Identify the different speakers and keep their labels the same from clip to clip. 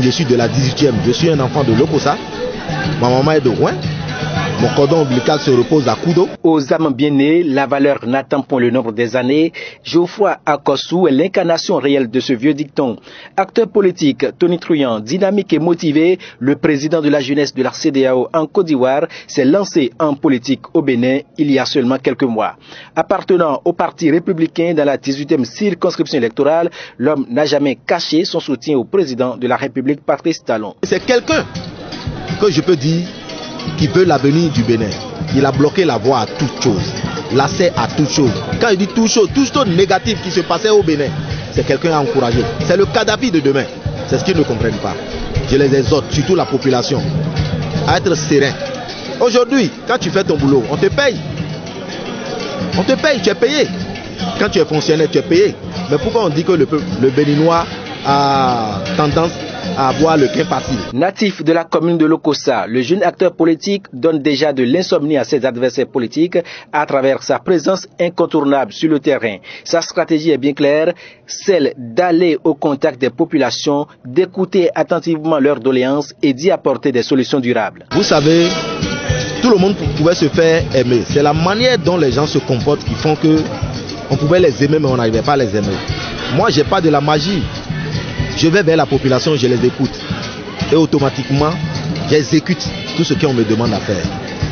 Speaker 1: je suis de la 18e, je suis un enfant de Lokossa. Ma maman est de Rouen. Mon cordon ombilical se repose à Kudo.
Speaker 2: Aux âmes bien nées, la valeur n'attend point le nombre des années. Geoffroy Akossou est l'incarnation réelle de ce vieux dicton. Acteur politique, tonitruant, dynamique et motivé, le président de la jeunesse de la CEDEAO en Côte d'Ivoire s'est lancé en politique au Bénin il y a seulement quelques mois. Appartenant au parti républicain dans la 18e circonscription électorale, l'homme n'a jamais caché son soutien au président de la République, Patrice Talon.
Speaker 1: C'est quelqu'un que je peux dire qui veut l'avenir du Bénin. Il a bloqué la voie à toute chose, l'accès à toute chose. Quand il dit toute chose négative qui se passait au Bénin, c'est quelqu'un à encourager. C'est le Kadhafi de demain. C'est ce qu'ils ne comprennent pas. Je les exhorte, surtout la population, à être serein. Aujourd'hui, quand tu fais ton boulot, on te paye. On te paye, tu es payé. Quand tu es fonctionnaire, tu es payé. Mais pourquoi on dit que le Béninois a tendance à avoir le gain facile?
Speaker 2: Natif de la commune de Lokossa, le jeune acteur politique donne déjà de l'insomnie à ses adversaires politiques à travers sa présence incontournable sur le terrain. Sa stratégie est bien claire, celle d'aller au contact des populations, d'écouter attentivement leurs doléances et d'y apporter des solutions durables.
Speaker 1: Vous savez, tout le monde pouvait se faire aimer. C'est la manière dont les gens se comportent qui font que on pouvait les aimer mais on n'arrivait pas à les aimer. Moi, j'ai pas de la magie. Je vais vers la population, je les écoute. Et automatiquement, j'exécute tout ce qu'on me demande à faire.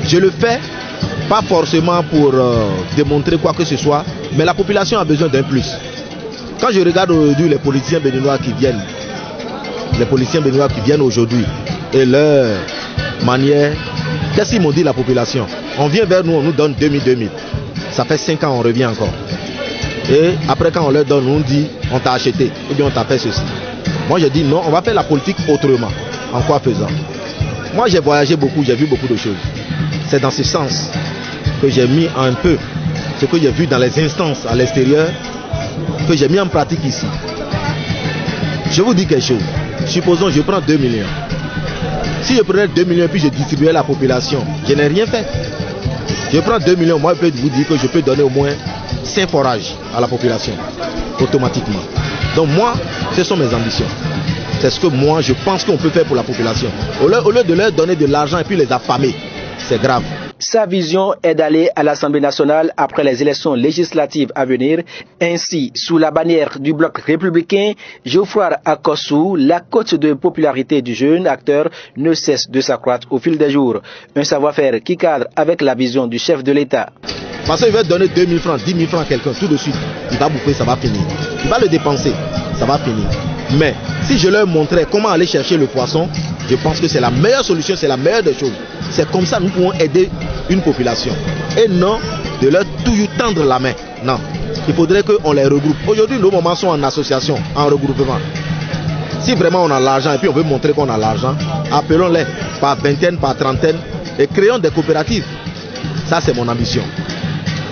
Speaker 1: Je le fais, pas forcément pour démontrer quoi que ce soit, mais la population a besoin d'un plus. Quand je regarde aujourd'hui les politiciens béninois qui viennent, aujourd'hui, et leur manière, qu'est-ce qu'ils m'ont dit la population? On vient vers nous, on nous donne 2000. Ça fait 5 ans, on revient encore. Et après, quand on leur donne, on dit, on t'a acheté, ou bien on t'a fait ceci. Moi, je dis non, on va faire la politique autrement. En quoi faisant? Moi, j'ai voyagé beaucoup, j'ai vu beaucoup de choses. C'est dans ce sens que j'ai mis un peu ce que j'ai vu dans les instances à l'extérieur, que j'ai mis en pratique ici. Je vous dis quelque chose. Supposons, je prends 2 millions. Si je prenais 2 millions puis je distribuais à la population, je n'ai rien fait. Je prends 2 millions, moi, je peux vous dire que je peux donner au moins 5 forages à la population, automatiquement. Donc moi, ce sont mes ambitions. C'est ce que moi, je pense qu'on peut faire pour la population. Au lieu de leur donner de l'argent et puis les affamer, c'est grave.
Speaker 2: Sa vision est d'aller à l'Assemblée nationale après les élections législatives à venir. Ainsi, sous la bannière du bloc républicain, Geoffroy Akossou, la cote de popularité du jeune acteur ne cesse de s'accroître au fil des jours. Un savoir-faire qui cadre avec la vision du chef de l'État.
Speaker 1: Parce qu'il veut donner 2000 francs, 10 000 francs à quelqu'un, tout de suite, il va bouffer, ça va finir. Il va le dépenser, ça va finir. Mais si je leur montrais comment aller chercher le poisson, je pense que c'est la meilleure solution, c'est la meilleure des choses. C'est comme ça que nous pouvons aider une population. Et non de leur toujours tendre la main. Non, il faudrait qu'on les regroupe. Aujourd'hui, nos moments sont en association, en regroupement. Si vraiment on a l'argent et puis on veut montrer qu'on a l'argent, appelons-les par vingtaine, par trentaine et créons des coopératives. Ça, c'est mon ambition.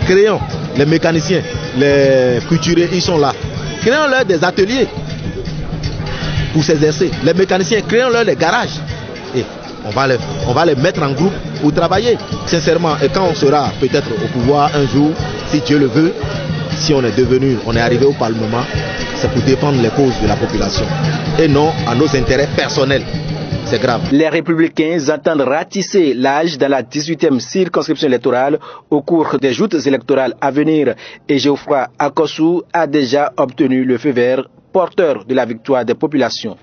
Speaker 1: Créons les mécaniciens, les couturiers, ils sont là. Créons-leur des ateliers pour s'exercer. Les mécaniciens, créons-leur des garages. Et on va les mettre en groupe pour travailler. Sincèrement, et quand on sera peut-être au pouvoir un jour, si Dieu le veut, si on est arrivé au Parlement, c'est pour défendre les causes de la population. Et non à nos intérêts personnels. C'est grave.
Speaker 2: Les Républicains entendent ratisser l'âge dans la 18e circonscription électorale au cours des joutes électorales à venir. Et Geoffroy Akossou a déjà obtenu le feu vert porteur de la victoire des populations.